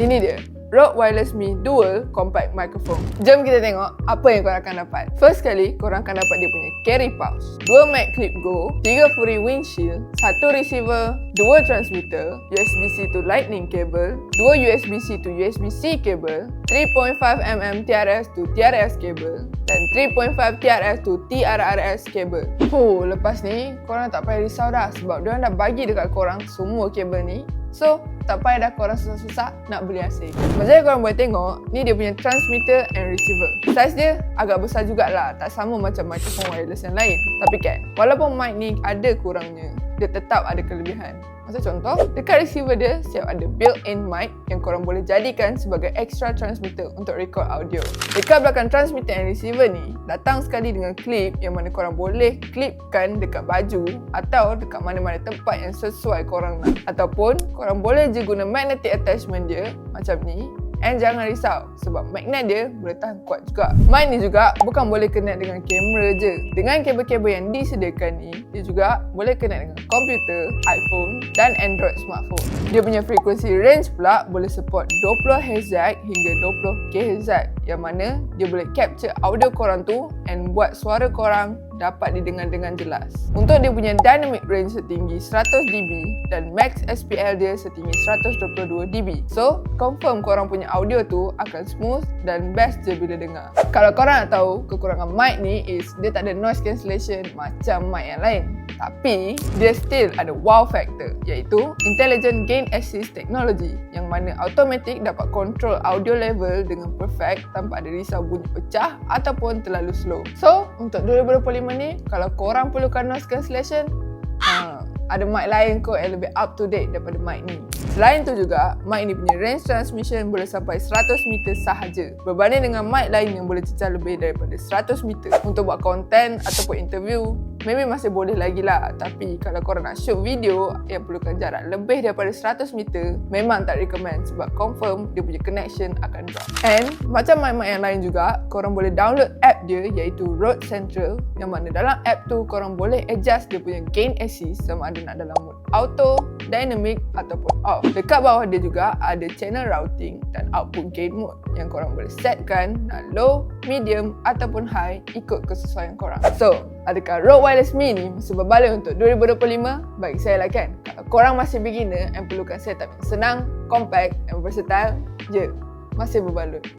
Ini dia, Rode Wireless Me Dual Compact Microphone. Jom kita tengok apa yang korang akan dapat. First kali, korang akan dapat dia punya carry pouch, 2 mic clip go, 3 Furi windshield, 1 receiver, 2 transmitter, USB-C to lightning cable, 2 USB-C to USB-C cable, 3.5mm TRS to TRS cable, dan 3.5 TRS to TRRS cable. Lepas ni, korang tak payah risau dah sebab diorang dah bagi dekat korang semua kabel ni. So, tak payah dah korang susah-susah nak beli asing. Macam yang korang boleh tengok, ni dia punya transmitter and receiver. Saiz dia agak besar jugalah, tak sama macam microphone wireless yang lain. Tapi kan, walaupun mic ni ada kurangnya, dia tetap ada kelebihan. Macam contoh, dekat receiver dia siap ada built-in mic yang korang boleh jadikan sebagai extra transmitter untuk record audio. Dekat belakang transmitter and receiver ni, datang sekali dengan clip yang mana korang boleh clipkan dekat baju atau dekat mana-mana tempat yang sesuai korang nak. Ataupun korang boleh je guna magnetic attachment dia macam ni. And jangan risau sebab magnet dia boleh tahan kuat juga. Mic ni juga bukan boleh connect dengan kamera je. Dengan kabel-kabel yang disediakan ni, dia juga boleh connect dengan komputer, iPhone dan Android smartphone. Dia punya frequency range pula boleh support 20Hz hingga 20kHz yang mana dia boleh capture audio korang tu and buat suara korang dapat didengar dengan jelas. Untuk dia punya dynamic range setinggi 100dB dan max SPL dia setinggi 122dB. So, confirm korang punya audio tu akan smooth dan best je bila dengar. Kalau korang nak tahu, kekurangan mic ni is dia tak ada noise cancellation macam mic yang lain. Tapi, dia still ada wow factor iaitu Intelligent Gain Assist Technology yang mana automatic dapat control audio level dengan perfect tanpa ada risau bunyi pecah ataupun terlalu slow. So, untuk 2025 ni, kalau korang perlukan noise cancellation, ada mic lain kot yang lebih up to date daripada mic ni. Selain tu juga, mic ni punya range transmission boleh sampai 100 meter sahaja berbanding dengan mic lain yang boleh cecah lebih daripada 100 meter. Untuk buat konten ataupun interview, maybe masih boleh lagi lah. Tapi kalau korang nak shoot video yang perlukan jarak lebih daripada 100 meter, memang tak recommend sebab confirm dia punya connection akan drop. And macam mic-mic yang lain juga, korang boleh download app dia iaitu Rode Central yang mana dalam app tu korang boleh adjust dia punya gain assist sama ada nak dalam mode auto, dynamic ataupun off. Dekat bawah dia juga ada channel routing dan output gain mode yang korang boleh setkan nak low, medium ataupun high ikut kesesuaian korang. So, adakah Rode Wireless Me ni masih berbaloi untuk 2025? Bagi saya lah kan. Kalau korang masih beginner and perlukan setup yang senang, compact and versatile, masih berbaloi.